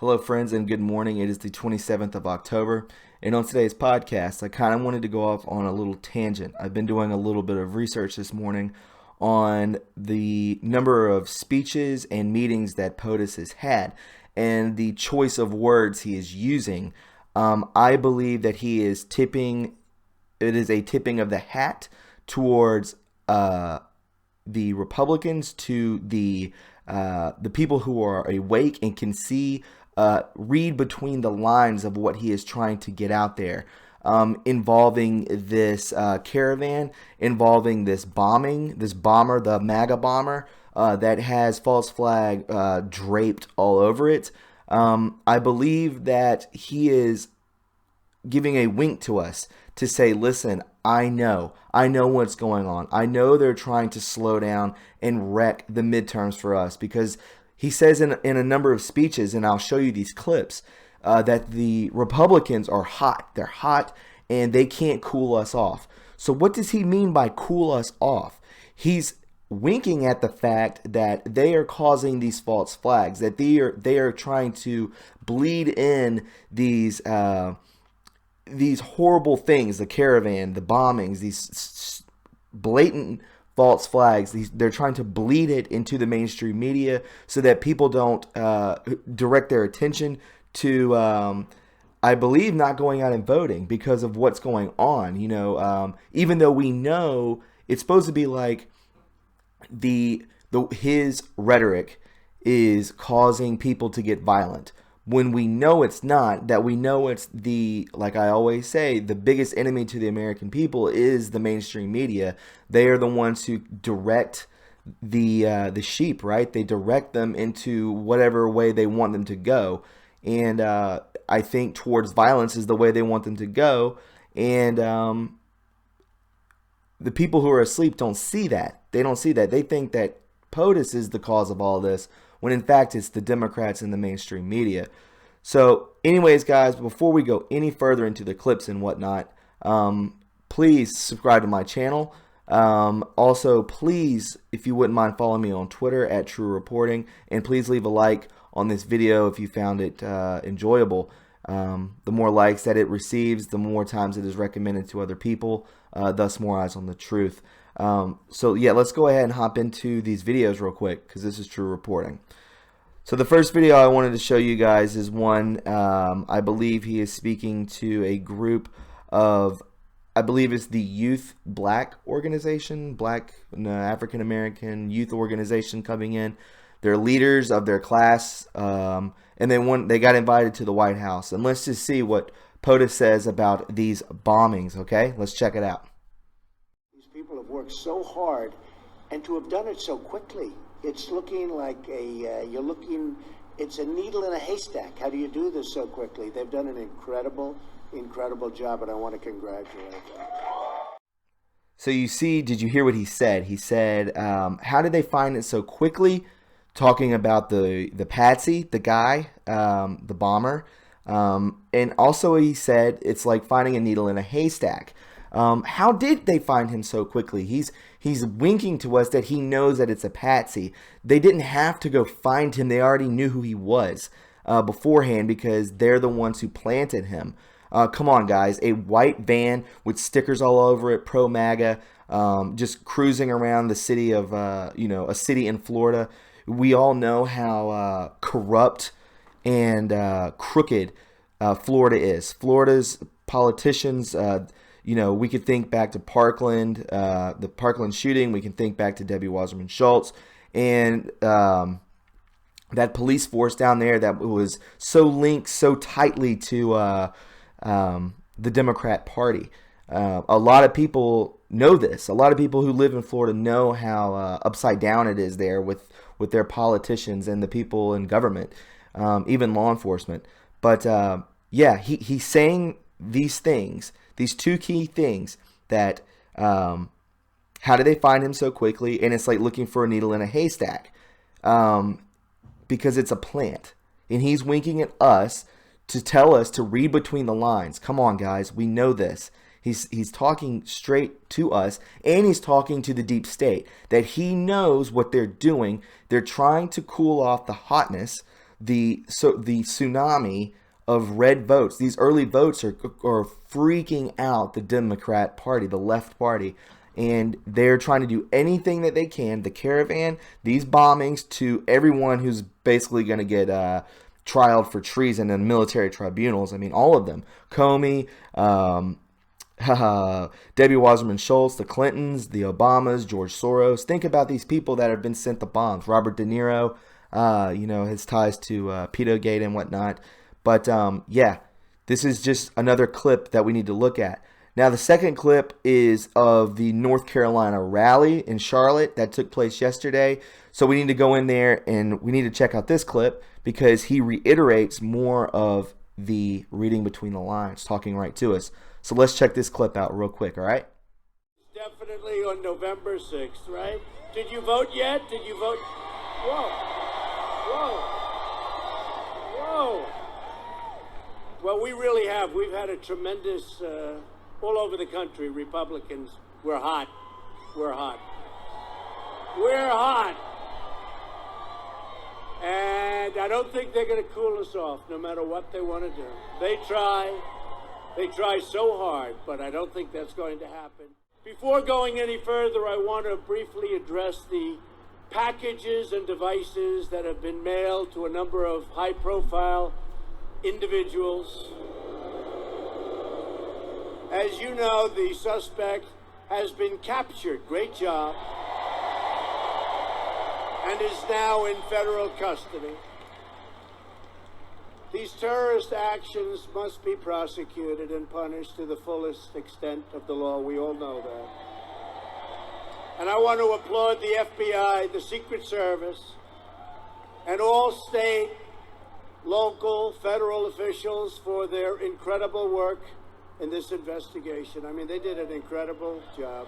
Hello, friends, and good morning. It is the 27th of October, and on today's podcast, I kind of wanted to go off on a little tangent. I've been doing a little bit of research this morning on the number of speeches and meetings that POTUS has had and the choice of words he is using. I believe that he is tipping, it is a tipping of the hat towards the Republicans, to the people who are awake and can see, read between the lines of what he is trying to get out there, involving this caravan, involving this bombing, this bomber, the MAGA bomber, that has false flag draped all over it. I believe that he is giving a wink to us to say, listen, I know what's going on. I know they're trying to slow down and wreck the midterms for us, because he says in a number of speeches, and I'll show you these clips, that the Republicans are hot. They're hot and they can't cool us off. So what does he mean by cool us off? He's winking at the fact that they are causing these false flags, that they are trying to bleed in these horrible things, the caravan, the bombings, these blatant false flags. They're trying to bleed it into the mainstream media so that people don't direct their attention to, I believe, not going out and voting because of what's going on. You know, even though we know it's supposed to be like his rhetoric is causing people to get violent, when we know it's not, that we know it's like I always say, the biggest enemy to the American people is the mainstream media. They are the ones who direct the sheep, right? They direct them into whatever way they want them to go. And I think towards violence is the way they want them to go. And the people who are asleep don't see that. They don't see that. They think that POTUS is the cause of all this, when in fact it's the Democrats and the mainstream media. So anyways, guys, before we go any further into the clips and whatnot, please subscribe to my channel. Also, please, if you wouldn't mind, follow me on Twitter at True Reporting, and please leave a like on this video if you found it enjoyable. The more likes that it receives, the more times it is recommended to other people, thus more eyes on the truth. So yeah, let's go ahead and hop into these videos real quick, because this is True Reporting. So the first video I wanted to show you guys is one, I believe he is speaking to a group of, I believe it's the Youth Black Organization, African American Youth Organization coming in. They're leaders of their class, and they got invited to the White House. And let's just see what POTUS says about these bombings, okay? Let's check it out. People have worked so hard, and to have done it so quickly, it's looking like it's a needle in a haystack. How do you do this so quickly? They've done an incredible job, and I want to congratulate them. So you see, did you hear what he said? He said, how did they find it so quickly? Talking about the patsy, the guy, the bomber. And also he said it's like finding a needle in a haystack. How did they find him so quickly? He's winking to us that he knows that it's a patsy. They didn't have to go find him. They already knew who he was beforehand, because they're the ones who planted him. Come on, guys. A white van with stickers all over it, pro-MAGA, just cruising around the city of, a city in Florida. We all know how corrupt and crooked Florida is. Florida's politicians, we could think back to Parkland, the Parkland shooting. We can think back to Debbie Wasserman Schultz and that police force down there that was so linked so tightly to the Democrat Party. A lot of people know this. A lot of people who live in Florida know how upside down it is there with their politicians and the people in government, even law enforcement. But yeah, he's saying these things, these two key things, that how did they find him so quickly? And it's like looking for a needle in a haystack, because it's a plant. And he's winking at us to tell us to read between the lines. Come on, guys, we know this. He's talking straight to us, and he's talking to the deep state, that he knows what they're doing. They're trying to cool off the hotness, the tsunami of red votes. These early votes are freaking out the Democrat Party, the left party, and they're trying to do anything that they can. The caravan, these bombings, to everyone who's basically going to get trialed for treason in military tribunals. I mean, all of them. Comey, Debbie Wasserman Schultz, the Clintons, the Obamas, George Soros. Think about these people that have been sent the bombs. Robert De Niro, his ties to Pedogate and whatnot. But yeah, this is just another clip that we need to look at. Now, the second clip is of the North Carolina rally in Charlotte that took place yesterday. So we need to go in there and we need to check out this clip because he reiterates more of the reading between the lines, talking right to us. So let's check this clip out real quick, all right? Definitely on November 6th, right? Did you vote yet? Did you vote? Whoa. Whoa. Whoa. Well, we really have. We've had a tremendous, all over the country, Republicans, we're hot. We're hot. We're hot. And I don't think they're going to cool us off, no matter what they want to do. They try so hard, but I don't think that's going to happen. Before going any further, I want to briefly address the packages and devices that have been mailed to a number of high-profile individuals. As you know, the suspect has been captured. Great job. And is now in federal custody. These terrorist actions must be prosecuted and punished to the fullest extent of the law. We all know that. And I want to applaud the FBI, the Secret Service, and all state, local, federal officials for their incredible work in this investigation. I mean, they did an incredible job.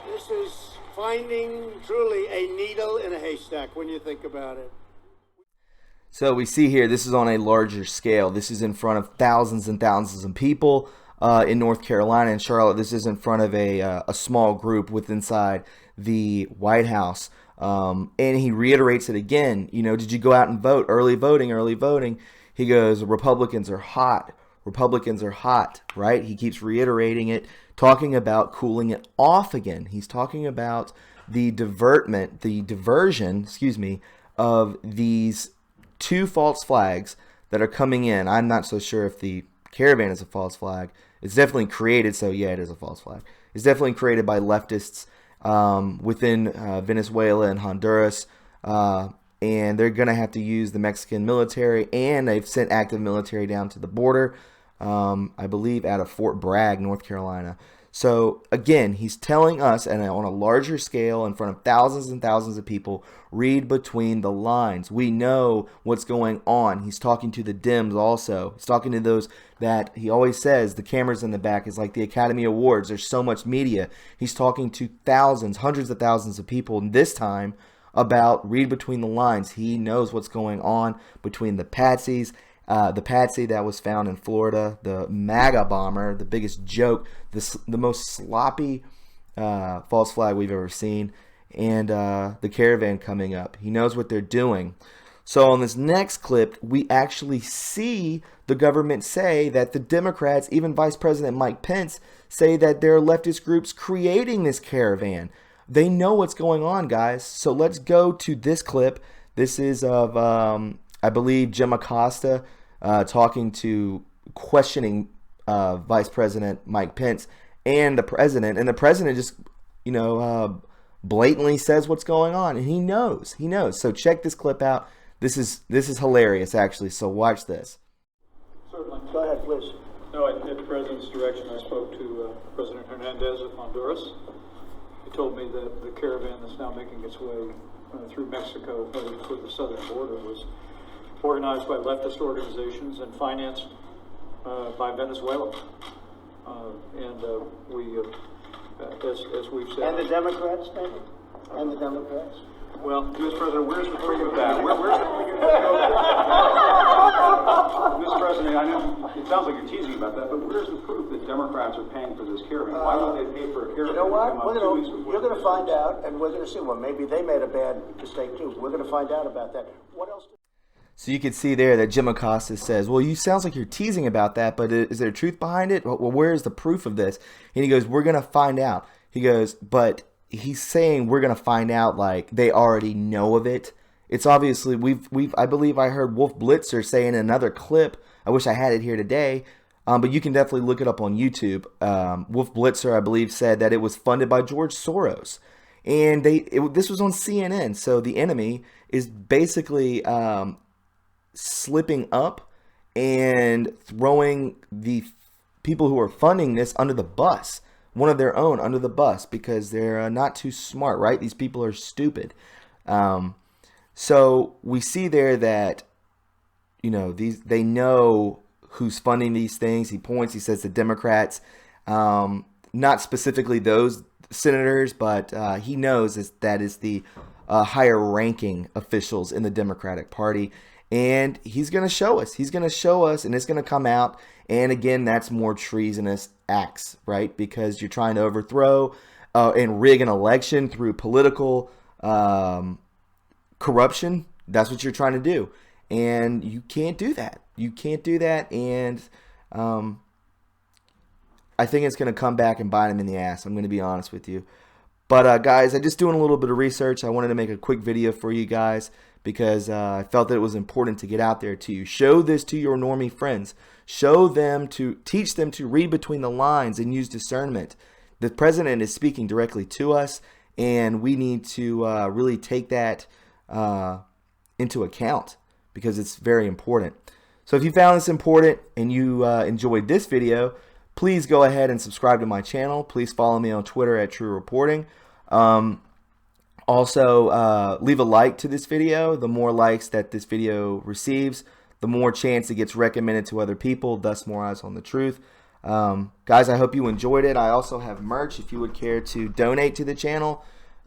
This is finding truly a needle in a haystack when you think about it. So we see here, this is on a larger scale. This is in front of thousands and thousands of people in North Carolina and Charlotte. This is in front of a small group inside the White House. And he reiterates it again. Did you go out and vote? Early voting, early voting. He goes, Republicans are hot. Republicans are hot, right? He keeps reiterating it, talking about cooling it off again. He's talking about the diversion, of these two false flags that are coming in. I'm not so sure if the caravan is a false flag. It's definitely created, so yeah, it is a false flag. It's definitely created by leftists within Venezuela and Honduras, and they're going to have to use the Mexican military, and they've sent active military down to the border, I believe out of Fort Bragg, North Carolina. So again, he's telling us, and on a larger scale, in front of thousands and thousands of people, read between the lines. We know what's going on. He's talking to the Dems also. He's talking to those that he always says the cameras in the back is like the Academy Awards. There's so much media. He's talking to thousands, hundreds of thousands of people, and this time about read between the lines. He knows what's going on between the patsies. The patsy that was found in Florida, the MAGA bomber, the biggest joke, the most sloppy false flag we've ever seen, and the caravan coming up. He knows what they're doing. So on this next clip, we actually see the government say that the Democrats, even Vice President Mike Pence, say that there are leftist groups creating this caravan. They know what's going on, guys. So let's go to this clip. This is of, I believe, Jim Acosta questioning Vice President Mike Pence and the president. And the president just, blatantly says what's going on. And he knows. So check this clip out. This is hilarious, actually. So watch this. Certainly. Go ahead, please. No, at the president's direction, I spoke to President Hernandez of Honduras. He told me that the caravan that's now making its way through Mexico, headed toward the southern border, was organized by leftist organizations and financed by Venezuela. We, as we've said. And the Democrats, maybe? And the Democrats? Well, Mr. President, where's the proof of that? Where's the Mr. President, I know it sounds like you're teasing about that, but where's the proof that Democrats are paying for this caravan? Why would they pay for a caravan? You know what? You're going to find out, and we're going to see. Well, maybe they made a bad mistake too. We're going to find out about that. What else? So you can see there that Jim Acosta says, well, you sounds like you're teasing about that, but is there truth behind it? Well, where's the proof of this? And he goes, we're going to find out. He goes, but he's saying we're going to find out like they already know of it. It's obviously, I believe I heard Wolf Blitzer say in another clip, I wish I had it here today, but you can definitely look it up on YouTube. Wolf Blitzer, I believe, said that it was funded by George Soros. And this was on CNN, so the enemy is basically slipping up and throwing the people who are funding this under the bus, one of their own under the bus, because they're not too smart, right? These people are stupid. So we see there that, you know, they know who's funding these things. He says the Democrats, not specifically those senators, but he knows that is the higher ranking officials in the Democratic Party. And he's going to show us. He's going to show us, and it's going to come out. And again, that's more treasonous acts, right? Because you're trying to overthrow and rig an election through political corruption. That's what you're trying to do. And you can't do that. You can't do that. And I think it's going to come back and bite him in the ass. I'm going to be honest with you. But guys, I'm just doing a little bit of research. I wanted to make a quick video for you guys, because I felt that it was important to get out there to you. Show this to your normie friends. Show them teach them to read between the lines and use discernment. The president is speaking directly to us, and we need to really take that into account, because it's very important. So if you found this important and you enjoyed this video, please go ahead and subscribe to my channel. Please follow me on Twitter at True Reporting. Also, leave a like to this video. The more likes that this video receives, the more chance it gets recommended to other people, thus more eyes on the truth. Guys, I hope you enjoyed it. I also have merch. If you would care to donate to the channel,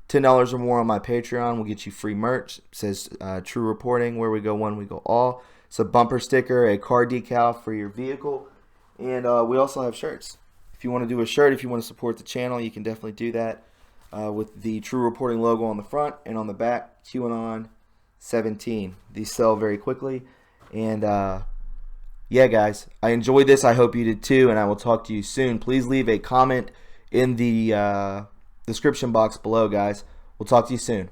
$10 or more on my Patreon will get you free merch. It says True Reporting, where we go one, we go all. It's a bumper sticker, a car decal for your vehicle, and we also have shirts. If you want to do a shirt, if you want to support the channel, you can definitely do that. With the True Reporting logo on the front, and on the back, QAnon 17. These sell very quickly. And yeah, guys, I enjoyed this. I hope you did too, and I will talk to you soon. Please leave a comment in the description box below, guys. We'll talk to you soon.